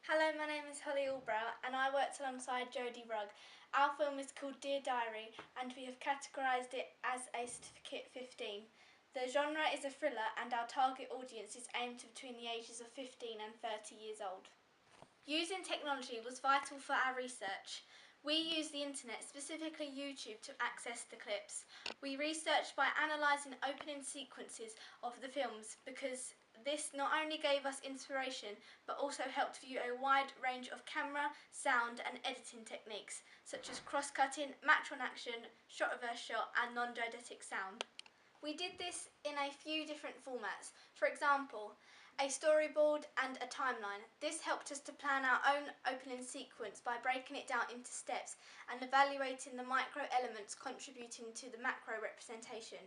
Hello, my name is Holly Albrow and I worked alongside Jodie Rugg. Our film is called Dear Diary and we have categorised it as a Certificate 15. The genre is a thriller and our target audience is aimed to between the ages of 15 and 30 years old. Using technology was vital for our research. We used the internet, specifically YouTube, to access the clips. We researched by analysing opening sequences of the films because this not only gave us inspiration but also helped view a wide range of camera, sound and editing techniques such as cross-cutting, match-on-action, shot-reverse-shot and non-diegetic sound. We did this in a few different formats. For example, a storyboard and a timeline. This helped us to plan our own opening sequence by breaking it down into steps and evaluating the micro elements contributing to the macro representation.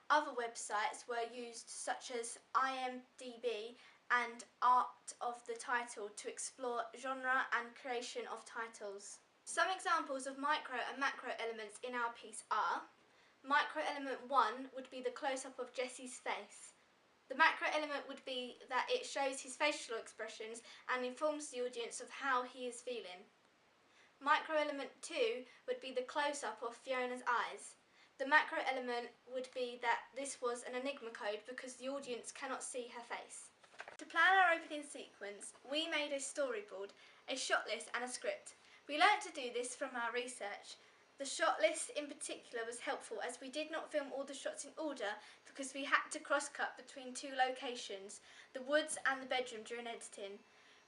Other websites were used such as IMDb and Art of the Title to explore genre and creation of titles. Some examples of micro and macro elements in our piece are: micro element 1 would be the close-up of Jesse's face. The macro element would be that it shows his facial expressions and informs the audience of how he is feeling. Micro element 2 would be the close-up of Fiona's eyes. The macro element would be that this was an enigma code because the audience cannot see her face. To plan our opening sequence, we made a storyboard, a shot list and a script. We learnt to do this from our research. The shot list in particular was helpful as we did not film all the shots in order because we had to cross-cut between two locations, the woods and the bedroom, during editing.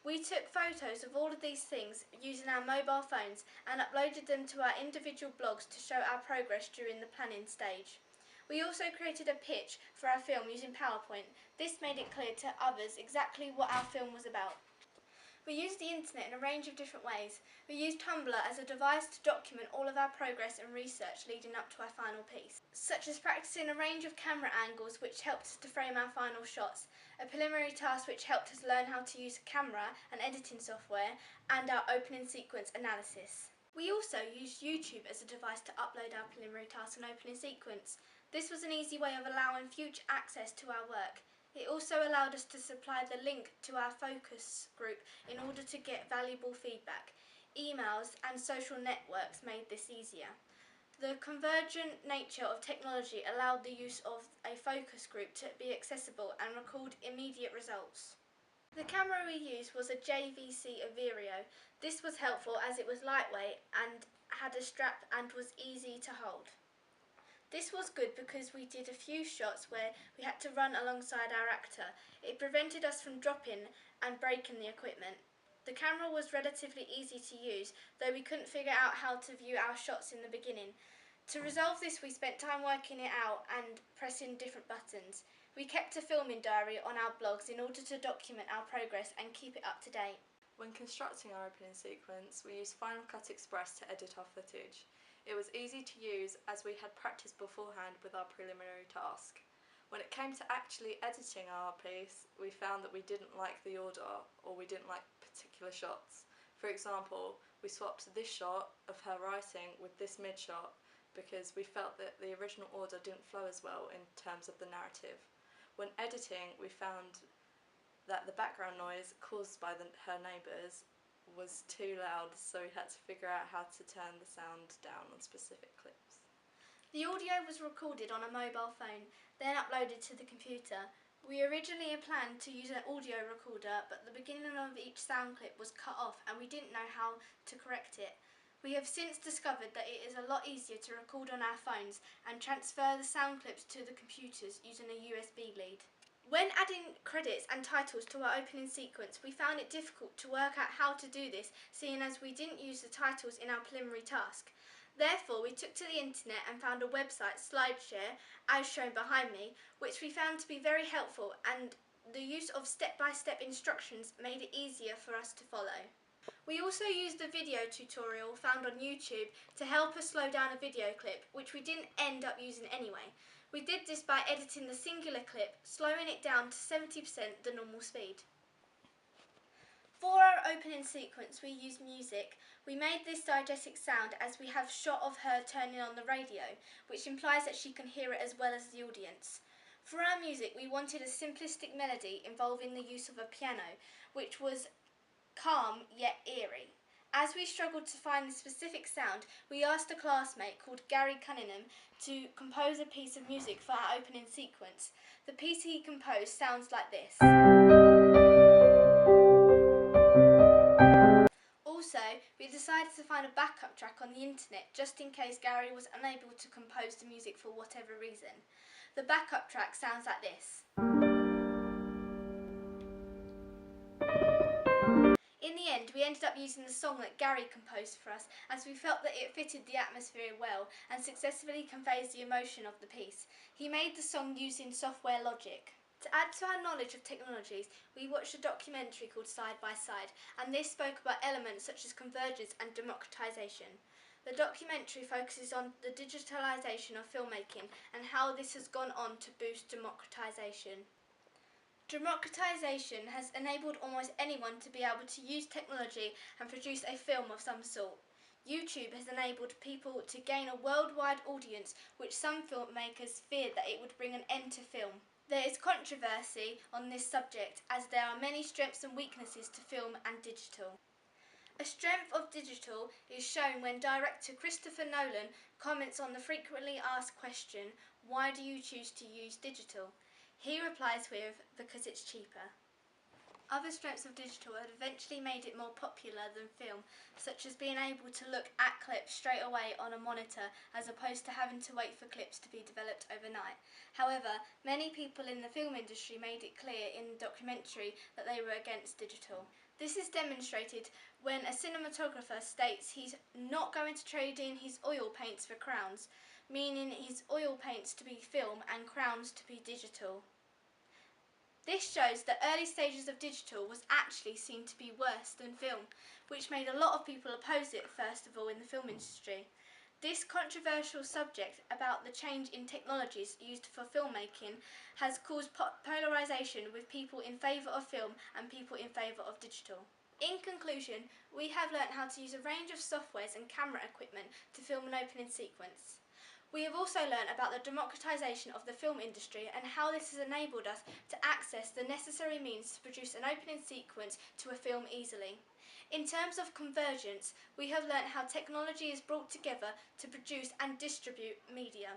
We took photos of all of these things using our mobile phones and uploaded them to our individual blogs to show our progress during the planning stage. We also created a pitch for our film using PowerPoint. This made it clear to others exactly what our film was about. We used the internet in a range of different ways. We used Tumblr as a device to document all of our progress and research leading up to our final piece, such as practicing a range of camera angles which helped us to frame our final shots, a preliminary task which helped us learn how to use camera and editing software, and our opening sequence analysis. We also used YouTube as a device to upload our preliminary task and opening sequence. This was an easy way of allowing future access to our work. It also allowed us to supply the link to our focus group in order to get valuable feedback. Emails and social networks made this easier. The convergent nature of technology allowed the use of a focus group to be accessible and record immediate results. The camera we used was a JVC Averio. This was helpful as it was lightweight and had a strap and was easy to hold. This was good because we did a few shots where we had to run alongside our actor. It prevented us from dropping and breaking the equipment. The camera was relatively easy to use, though we couldn't figure out how to view our shots in the beginning. To resolve this, we spent time working it out and pressing different buttons. We kept a filming diary on our blogs in order to document our progress and keep it up to date. When constructing our opening sequence, we used Final Cut Express to edit our footage. It was easy to use as we had practiced beforehand with our preliminary task. When it came to actually editing our piece, we found that we didn't like the order or we didn't like particular shots. For example, we swapped this shot of her writing with this mid-shot because we felt that the original order didn't flow as well in terms of the narrative. When editing, we found that the background noise caused by her neighbours was too loud, so we had to figure out how to turn the sound down on specific clips. The audio was recorded on a mobile phone, then uploaded to the computer. We originally had planned to use an audio recorder, but the beginning of each sound clip was cut off and we didn't know how to correct it. We have since discovered that it is a lot easier to record on our phones and transfer the sound clips to the computers using a USB lead. When adding credits and titles to our opening sequence, we found it difficult to work out how to do this, seeing as we didn't use the titles in our preliminary task. Therefore, we took to the internet and found a website, SlideShare, as shown behind me, which we found to be very helpful, and the use of step-by-step instructions made it easier for us to follow. We also used the video tutorial found on YouTube to help us slow down a video clip, which we didn't end up using anyway. We did this by editing the singular clip, slowing it down to 70% the normal speed. For our opening sequence we used music. We made this diegetic sound as we have shot of her turning on the radio, which implies that she can hear it as well as the audience. For our music we wanted a simplistic melody involving the use of a piano, which was calm yet eerie. As we struggled to find the specific sound, we asked a classmate called Gary Cunningham to compose a piece of music for our opening sequence. The piece he composed sounds like this. Also, we decided to find a backup track on the internet just in case Gary was unable to compose the music for whatever reason. The backup track sounds like this. In the end, we ended up using the song that Gary composed for us as we felt that it fitted the atmosphere well and successfully conveys the emotion of the piece. He made the song using software Logic. To add to our knowledge of technologies, we watched a documentary called Side by Side, and this spoke about elements such as convergence and democratisation. The documentary focuses on the digitalisation of filmmaking and how this has gone on to boost democratisation. Democratisation has enabled almost anyone to be able to use technology and produce a film of some sort. YouTube has enabled people to gain a worldwide audience, which some filmmakers feared that it would bring an end to film. There is controversy on this subject as there are many strengths and weaknesses to film and digital. A strength of digital is shown when director Christopher Nolan comments on the frequently asked question, "Why do you choose to use digital?" He replies with, "Because it's cheaper." Other strengths of digital have eventually made it more popular than film, such as being able to look at clips straight away on a monitor as opposed to having to wait for clips to be developed overnight. However, many people in the film industry made it clear in the documentary that they were against digital. This is demonstrated when a cinematographer states he's not going to trade in his oil paints for crowns, meaning his oil paints to be film and crowns to be digital. This shows that early stages of digital was actually seen to be worse than film, which made a lot of people oppose it first of all in the film industry. This controversial subject about the change in technologies used for filmmaking has caused polarisation with people in favour of film and people in favour of digital. In conclusion, we have learnt how to use a range of softwares and camera equipment to film an opening sequence. We have also learnt about the democratisation of the film industry and how this has enabled us to access the necessary means to produce an opening sequence to a film easily. In terms of convergence, we have learnt how technology is brought together to produce and distribute media.